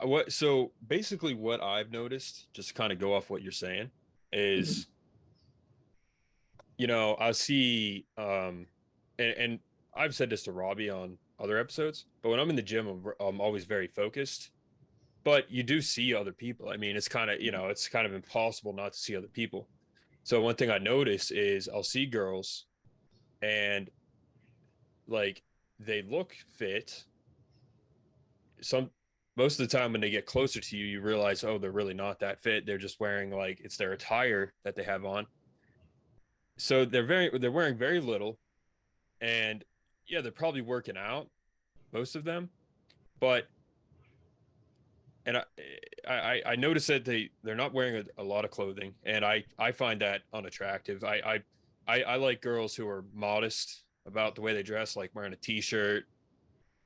What so basically what I've noticed, just to kind of go off what you're saying, Mhm. is I see and I've said this to Robbie on other episodes, but when I'm in the gym, I'm always very focused. But you do see other people. I mean, it's kind of, it's kind of impossible not to see other people. So one thing I notice is I'll see girls and like they look fit. Some Most of the time when they get closer to you, you realize, oh, they're really not that fit. They're just wearing like it's their attire that they have on. So they're wearing very little, and yeah, they're probably working out, most of them. But and I noticed that they're not wearing a lot of clothing, and I find that unattractive. I like girls who are modest about the way they dress, like wearing a t-shirt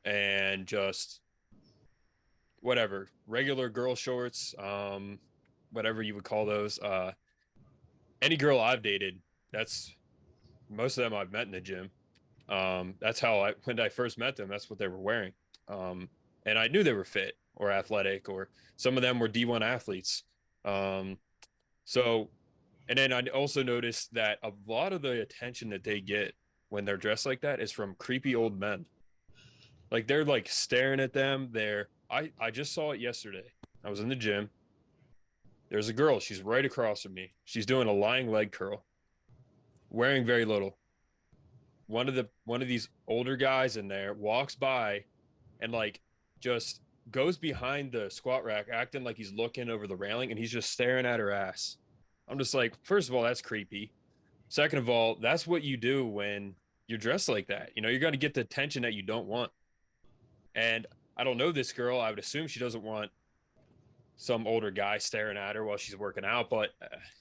and just whatever, regular girl shorts, whatever you would call those. Any girl I've dated, that's most of them I've met in the gym. That's how when I first met them, that's what they were wearing. Um, and I knew they were fit or athletic, or some of them were D1 athletes. Um, so, and then I also noticed that a lot of the attention that they get when they're dressed like that is from creepy old men. Like they're like staring at them. I just saw it yesterday. I was in the gym. There's a girl. She's right across from me. She's doing a lying leg curl, wearing very little. One of these older guys in there walks by and like just goes behind the squat rack acting like he's looking over the railing and he's just staring at her ass. I'm just like, first of all, that's creepy. Second of all, that's what you do when you're dressed like that. You're going to get the attention that you don't want. And I don't know this girl. I would assume she doesn't want some older guy staring at her while she's working out, but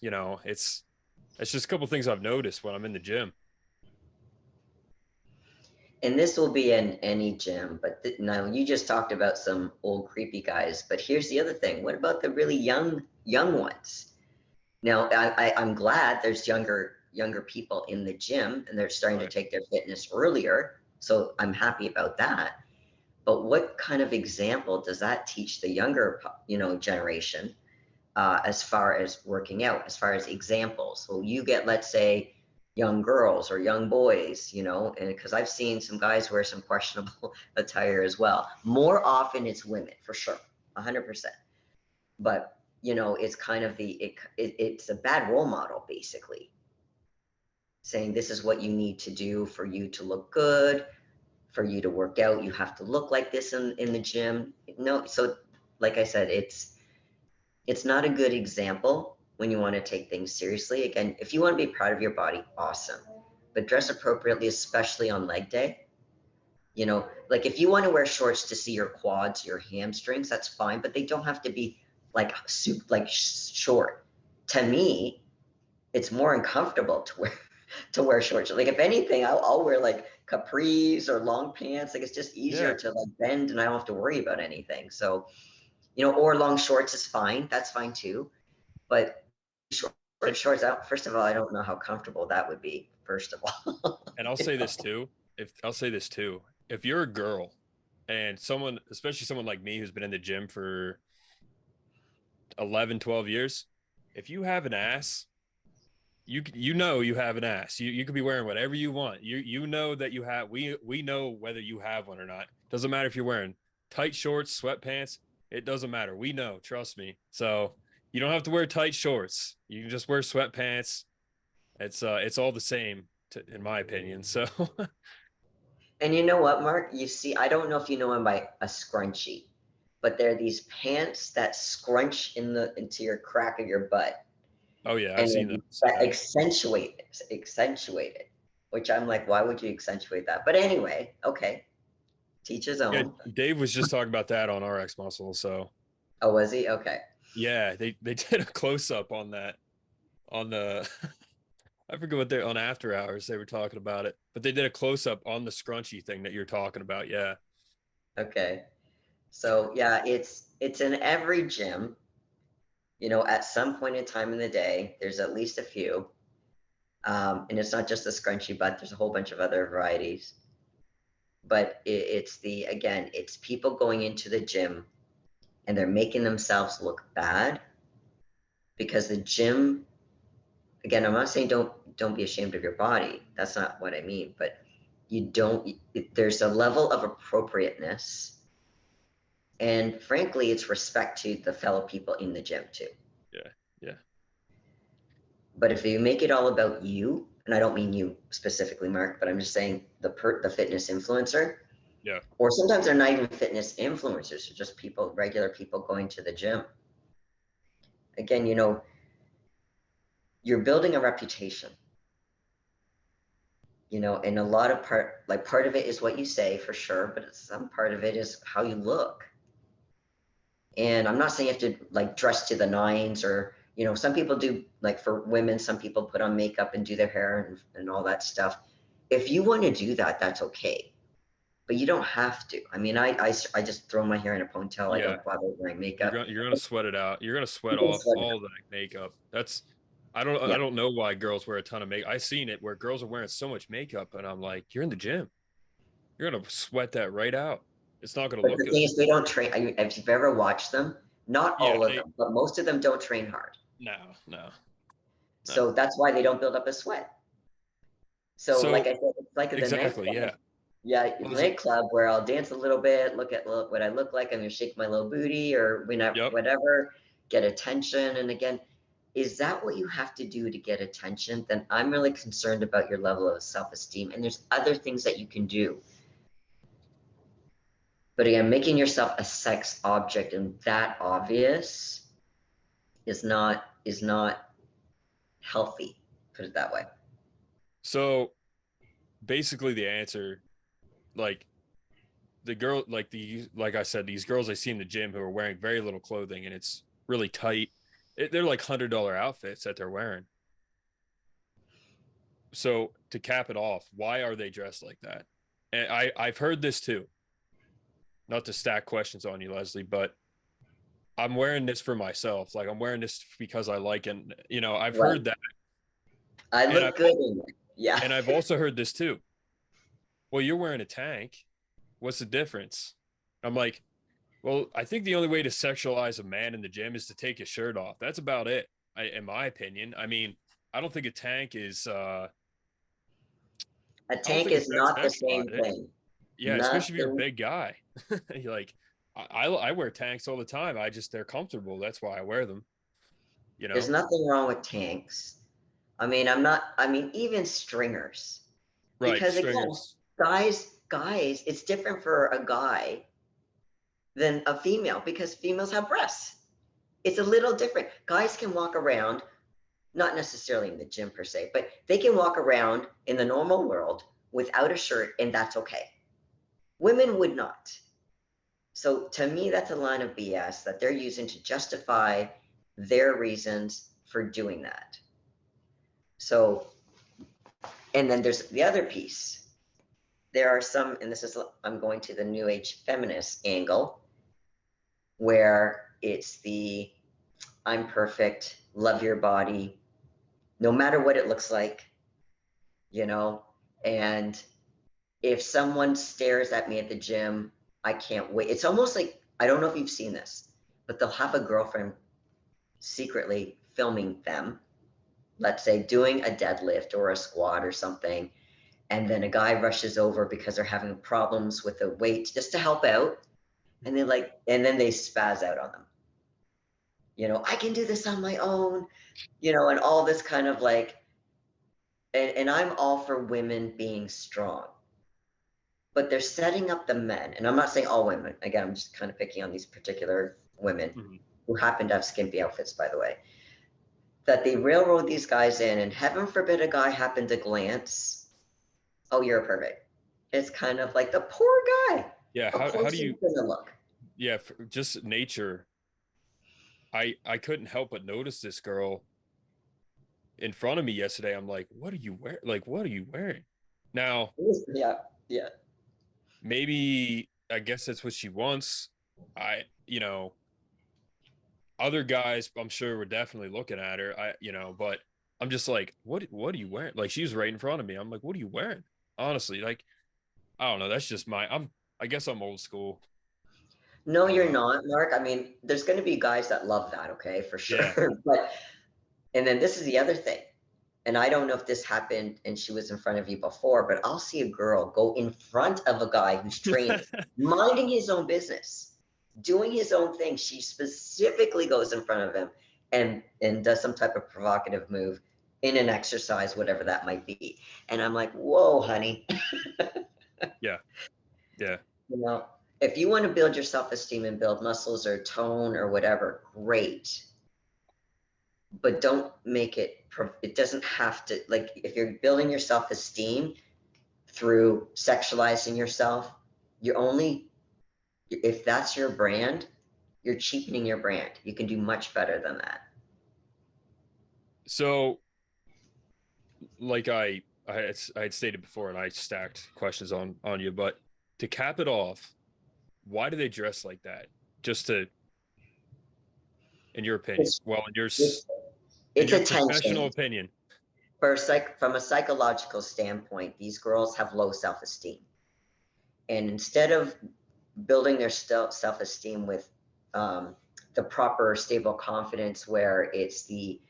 it's just a couple things I've noticed when I'm in the gym. And this will be in any gym, but now you just talked about some old creepy guys. But here's the other thing: what about the really young ones? Now, I'm glad there's younger people in the gym, and they're starting to Right. take their fitness earlier. So I'm happy about that. But what kind of example does that teach the younger, generation as far as working out, as far as examples? Well, you get, let's say, young girls or young boys, and because I've seen some guys wear some questionable attire as well. More often, it's women for sure, 100%. But it's kind of it's a bad role model, basically, saying this is what you need to do for you to look good, for you to work out. You have to look like this in the gym. No, so like I said, it's not a good example when you want to take things seriously. Again, if you want to be proud of your body, awesome. But dress appropriately, especially on leg day. Like if you want to wear shorts to see your quads, your hamstrings, that's fine, but they don't have to be like short. To me, it's more uncomfortable to wear shorts. Like if anything, I'll wear like capris or long pants. Like it's just easier Yeah. to like bend and I don't have to worry about anything. So, or long shorts is fine. That's fine too. But short And shorts out, first of all, I don't know how comfortable that would be, first of all. and I'll say this too. If I'll say this too. If you're a girl and someone, especially someone like me who's been in the gym for 11, 12 years, if you have an ass, you have an ass. You could be wearing whatever you want. You know that you have we know whether you have one or not. Doesn't matter if you're wearing tight shorts, sweatpants, it doesn't matter. We know, trust me. So you don't have to wear tight shorts. You can just wear sweatpants. It's all the same in my opinion. So And you know what, Mark? You see, I don't know if you know him by a scrunchie, but there are these pants that scrunch into your crack of your butt, oh yeah, I've seen and those. that Yeah. accentuate it. Which I'm like, why would you accentuate that? But anyway, okay, teach his Yeah, own. Dave was just talking about that on RX Muscle. So Oh, was he? Okay. yeah, they did a close up on that on the I forget what they're on After Hours. They were talking about it, but they did a close up on the scrunchy thing that you're talking about. Yeah. Okay. So yeah, it's in every gym. At some point in time in the day, there's at least a few. And it's not just the scrunchy butt, there's a whole bunch of other varieties. But it's again, it's people going into the gym and they're making themselves look bad because the gym, again, I'm not saying don't be ashamed of your body. That's not what I mean, but you don't there's a level of appropriateness, and frankly it's respect to the fellow people in the gym too. Yeah. Yeah. But if you make it all about you, and I don't mean you specifically, Mark, but I'm just saying the fitness influencer, Yeah. or sometimes they're not even fitness influencers, they're just people, regular people going to the gym. Again, you're building a reputation, and a lot of part of it is what you say for sure, but some part of it is how you look. And I'm not saying you have to like dress to the nines, or some people do, like for women, some people put on makeup and do their hair and all that stuff. If you want to do that, that's okay, but you don't have to. I mean, I just throw my hair in a ponytail. I Yeah. don't bother wearing You're makeup. gonna you're gonna sweat it out. You're gonna sweat You can off sweat it all out. the makeup. That's I Yeah, don't know why girls wear a ton of makeup. I've seen it where girls are wearing so much makeup, and I'm like, you're in the gym. You're gonna sweat that right out. It's not gonna but look the good. thing is, they don't train. I mean, if you've ever watched them, not Yeah, all of they them, but most of them don't train hard. no, no, no. So that's why they don't build up a sweat. So, like So I said, it's like the exactly, nightclub. yeah. Yeah, I was nightclub where I'll dance a little bit, look what I look like. I'm gonna shake my little booty or yep. whatever, get attention. And again, is that what you have to do to get attention? Then I'm really concerned about your level of self-esteem. And there's other things that you can do. But again, making yourself a sex object and that obvious is not healthy. Put it that way. So basically the answer, like the girl, like I said, these girls I see in the gym who are wearing very little clothing and it's really tight. They're like $100 outfits that they're wearing. So to cap it off, why are they dressed like that? And I've heard this too. Not to stack questions on you, Lesley, but I'm wearing this for myself. Like I'm wearing this because I like it. And, I've Right. heard that, I and look good in it. Yeah. I've also heard this too. Well, you're wearing a tank. What's the difference? I'm like, well, I think the only way to sexualize a man in the gym is to take his shirt off. That's about it, in my opinion. I mean, I don't think a tank is. A I don't tank think it's is that not the special same out of it. thing. Yeah, especially if you're a Nothing. big guy. You're like, I wear tanks all the time. They're comfortable. That's why I wear them. You There's know, nothing wrong with tanks. I mean, even stringers. right? Because again, Stringers. guys, it's different for a guy than a female because females have breasts. It's a little different. Guys can walk around, not necessarily in the gym per se, but they can walk around in the normal world without a shirt, and that's okay. Women would not. So to me, that's a line of BS that they're using to justify their reasons for doing that. So, and then there's the other piece. There are some, and I'm going to the new age feminist angle, where it's the I'm perfect, love your body, no matter what it looks like, you know, and if someone stares at me at the gym, I can't wait. It's almost like, I don't know if you've seen this, but they'll have a girlfriend secretly filming them, let's say doing a deadlift or a squat or something, and then a guy rushes over because they're having problems with the weight just to help out, and then they spaz out on them. I can do this on my own, and all this kind of like, and I'm all for women being strong, but they're setting up the men, and I'm not saying all women. Again, I'm just kind of picking on these particular women Mm-hmm. who happen to have skimpy outfits, by the way, that they railroad these guys in, and heaven forbid a guy happened to glance, oh, you're perfect. It's kind of like the poor guy. Yeah. Of How course do he's you? gonna look. Yeah, just nature. I couldn't help but notice this girl in front of me yesterday. I'm like, what are you wearing? Like, what are you wearing? Now, Yeah, yeah. maybe I guess that's what she wants. You know, other guys, I'm sure were definitely looking at her. But I'm just like, what are you wearing? Like, she's right in front of me. I'm like, what are you wearing? Honestly, like, I don't know. That's just I guess I'm old school. No, you're Uh, not, Mark. I mean, there's going to be guys that love that, okay, for yeah. sure. But, and then this is the other thing. And I don't know if this happened and she was in front of you before, but I'll see a girl go in front of a guy who's training, minding his own business, doing his own thing. She specifically goes in front of him and does some type of provocative move in an exercise, whatever that might be. And I'm like, whoa, honey. Yeah. Yeah. You know, if you want to build your self-esteem and build muscles or tone or whatever, great. But don't make it, it doesn't have to, like, if you're building your self-esteem through sexualizing yourself, you're only, if that's your brand, you're cheapening your brand. You can do much better than that. So, like I had stated before, and I stacked questions on you, but to cap it off, why do they dress like that? Just to, in your opinion, It's, well, it's, in it's your professional attention. opinion. From a psychological standpoint, these girls have low self-esteem. And instead of building their self-esteem with the proper stable confidence where it's the,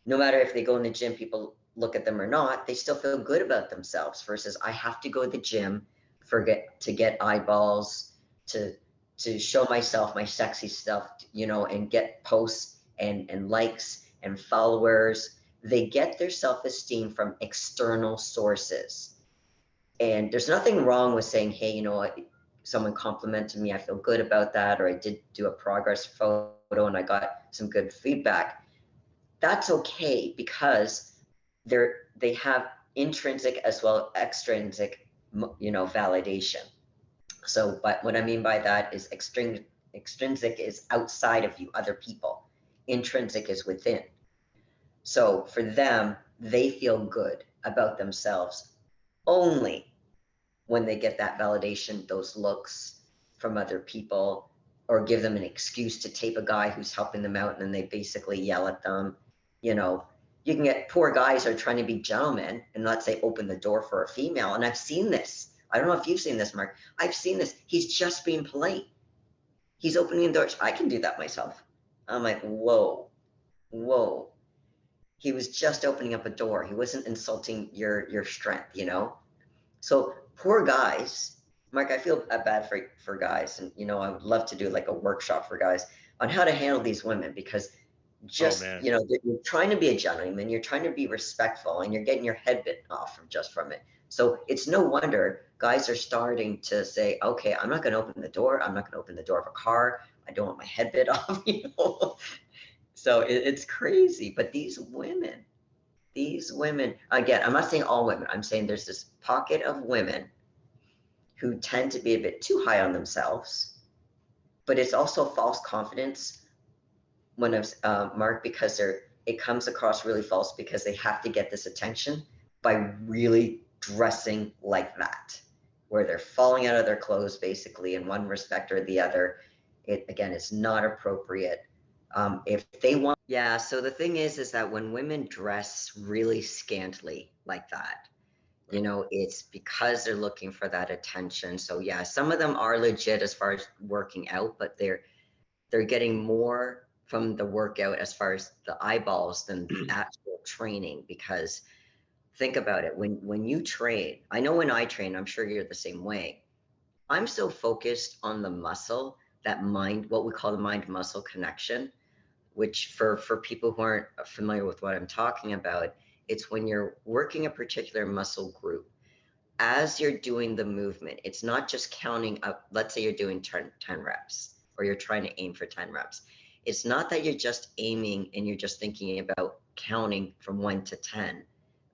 no matter if they go in the gym, people look at them or not, they still feel good about themselves versus I have to go to the gym to get eyeballs, to show myself my sexy stuff, you know, and get posts and likes and followers. They get their self-esteem from external sources. And there's nothing wrong with saying, hey, you know what, someone complimented me, I feel good about that, or I did do a progress photo and I got some good feedback. That's okay because they have intrinsic as well extrinsic, you know, validation. So, but what I mean by that is extrinsic is outside of you, other people. Intrinsic is within. So for them, they feel good about themselves only when they get that validation, those looks from other people, or give them an excuse to tape a guy who's helping them out and then they basically yell at them. You know, you can get poor guys are trying to be gentlemen and let's say open the door for a female. And I've seen this. I don't know if you've seen this, Mark. I've seen this. He's just being polite. He's opening the door. I can do that myself. I'm like, whoa, whoa. He was just opening up a door. He wasn't insulting your strength, you know? So poor guys, Mark, I feel bad for guys. And, you know, I would love to do like a workshop for guys on how to handle these women because Oh just, man. you know, you're trying to be a gentleman, you're trying to be respectful and you're getting your head bitten off from it. So it's no wonder guys are starting to say, okay, I'm not going to open the door. I'm not going to open the door of a car. I don't want my head bit off, you know? So it's crazy. But these women, again, I'm not saying all women, I'm saying there's this pocket of women who tend to be a bit too high on themselves, but it's also false confidence when I've Mark, because it comes across really false because they have to get this attention by really dressing like that, where they're falling out of their clothes basically in one respect or the other. It again, it's not appropriate. If they want, yeah. So the thing is that when women dress really scantily like that, you know, it's because they're looking for that attention. So yeah, some of them are legit as far as working out, but they're getting more from the workout as far as the eyeballs than the actual training. Because think about it, when you train, I know when I train, I'm sure you're the same way. I'm so focused on the muscle, that mind, what we call the mind muscle connection, which for people who aren't familiar with what I'm talking about, it's when you're working a particular muscle group as you're doing the movement. It's not just counting up. Let's say you're doing 10 reps or you're trying to aim for 10 reps. It's not that you're just aiming and you're just thinking about counting from 1 to 10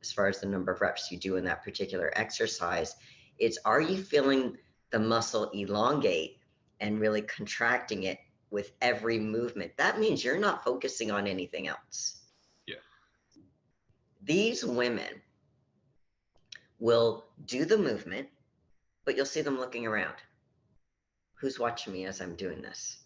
as far as the number of reps you do in that particular exercise. It's, are you feeling the muscle elongate and really contracting it with every movement? That means you're not focusing on anything else. Yeah. These women will do the movement, but you'll see them looking around. Who's watching me as I'm doing this?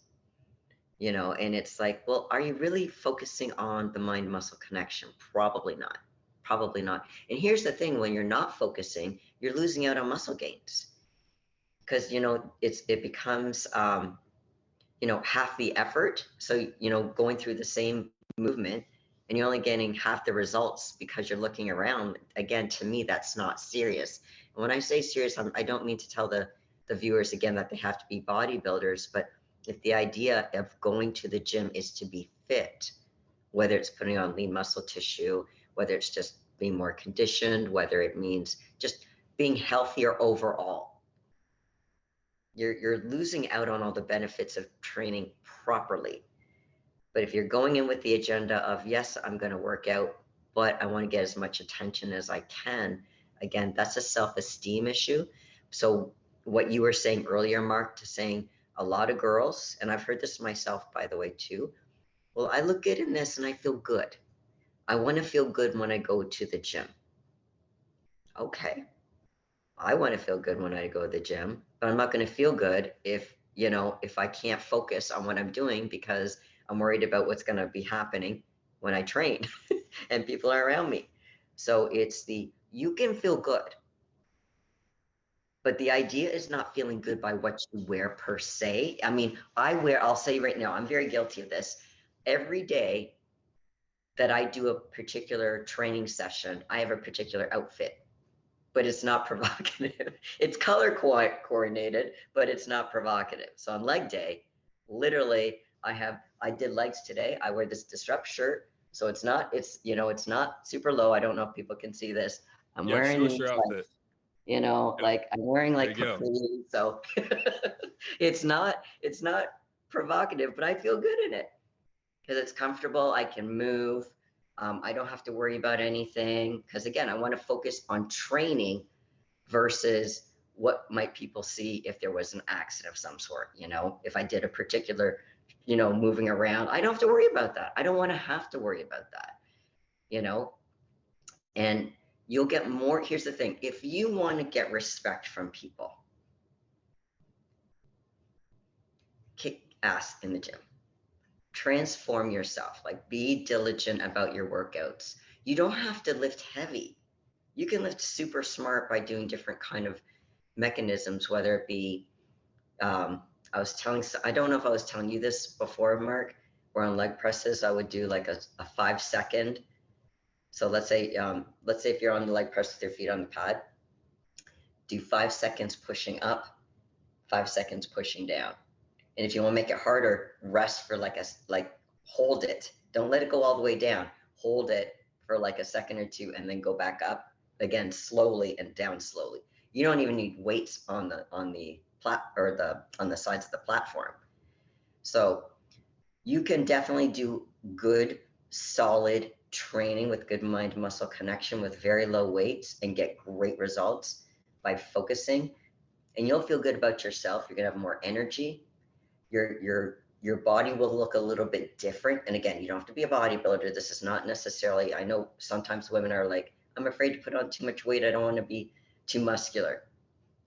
You know, and it's like, well, are you really focusing on the mind muscle connection? Probably not. Probably not. And here's the thing, when you're not focusing, you're losing out on muscle gains. Because, you know, it becomes half the effort. So, going through the same movement and you're only getting half the results because you're looking around. Again, to me, that's not serious. And when I say serious, I don't mean to tell the viewers again that they have to be bodybuilders, but if the idea of going to the gym is to be fit, whether it's putting on lean muscle tissue, whether it's just being more conditioned, whether it means just being healthier overall, you're losing out on all the benefits of training properly. But if you're going in with the agenda of, yes, I'm going to work out, but I want to get as much attention as I can, again, that's a self-esteem issue. So what you were saying earlier, Mark, to saying a lot of girls, and I've heard this myself, by the way, too. Well, I look good in this and I feel good. I want to feel good when I go to the gym. Okay. I want to feel good when I go to the gym, but I'm not going to feel good if I can't focus on what I'm doing because I'm worried about what's going to be happening when I train and people are around me. So you can feel good, but the idea is not feeling good by what you wear per se. I mean, I'll say right now, I'm very guilty of this. Every day that I do a particular training session, I have a particular outfit, but it's not provocative. It's color coordinated, but it's not provocative. So on leg day, literally, I did legs today. I wear this disrupt shirt. So it's not super low. I don't know if people can see this. I'm Yeah, wearing show us your these outfit. Yep, like I'm wearing there like you go. capris. So it's not provocative, but I feel good in it because it's comfortable. I can move. I don't have to worry about anything because again, I want to focus on training versus what might people see if there was an accident of some sort. If I did a particular, moving around, I don't have to worry about that. I don't want to have to worry about that, you know, and you'll get more. Here's the thing. If you want to get respect from people, kick ass in the gym, transform yourself, like be diligent about your workouts. You don't have to lift heavy. You can lift super smart by doing different kind of mechanisms, whether it be I don't know if I was telling you this before, Mark, where on leg presses, I would do like a 5 second. So let's say if you're on the leg press with your feet on the pad, do 5 seconds pushing up, 5 seconds pushing down. And if you want to make it harder, rest for hold it. Don't let it go all the way down. Hold it for like a second or two and then go back up again slowly and down slowly. You don't even need weights on the on the sides of the platform. So you can definitely do good, solid training with good mind muscle connection with very low weights and get great results by focusing. And you'll feel good about yourself. You're gonna have more energy. Your body will look a little bit different. And again, you don't have to be a bodybuilder. This is not necessarily, I know sometimes women are like, I'm afraid to put on too much weight. I don't want to be too muscular.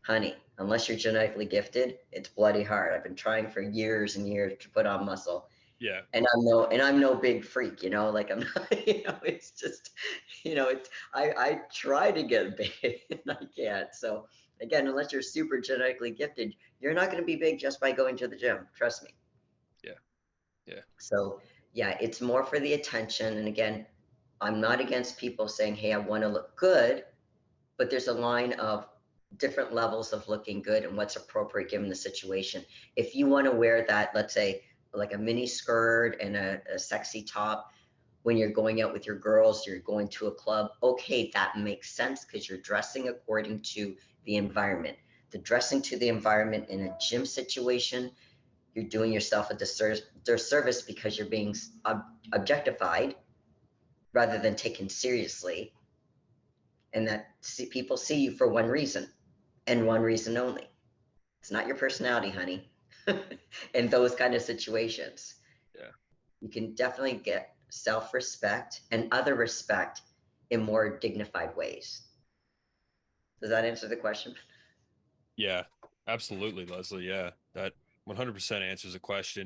Honey, unless you're genetically gifted, it's bloody hard. I've been trying for years and years to put on muscle. Yeah, And I'm no big freak, like I'm not, it's just, I try to get big and I can't. So again, unless you're super genetically gifted, you're not going to be big just by going to the gym. Trust me. yeah, yeah, So yeah, it's more for the attention. And again, I'm not against people saying, hey, I want to look good, but there's a line of different levels of looking good and what's appropriate given the situation. If you want to wear that, let's say like a mini skirt and a sexy top when you're going out with your girls, you're going to a club, okay, that makes sense because you're dressing according to the environment. The dressing to the environment in a gym situation, you're doing yourself a disservice because you're being objectified rather than taken seriously, and that people see you for one reason and one reason only. It's not your personality, honey. In those kind of situations, yeah. you can definitely get self-respect and other respect in more dignified ways. Does that answer the question? Yeah, absolutely, Lesley. Yeah, that 100% answers the question.